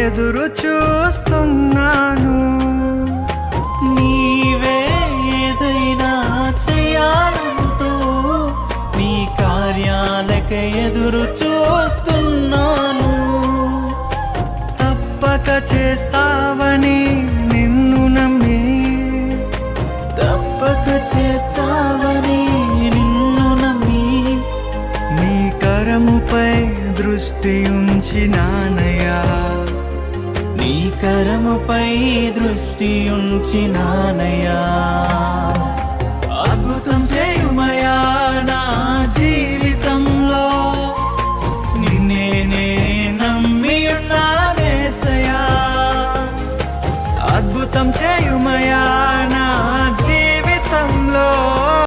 ఎదురు చూస్తున్నాను. నీవే ఏదైనా చేయాలంటూ నీ కార్యాలకై ఎదురు చూస్తున్నాను. తప్పక చేస్తావని నిన్ను నమ్మి, తప్పక చేస్తావని నిన్ను నమ్మి, నీ కరముపై దృష్టి ఉంచినానయ్యా, నీ కరముపై దృష్టి ఉంచినానయ్యా.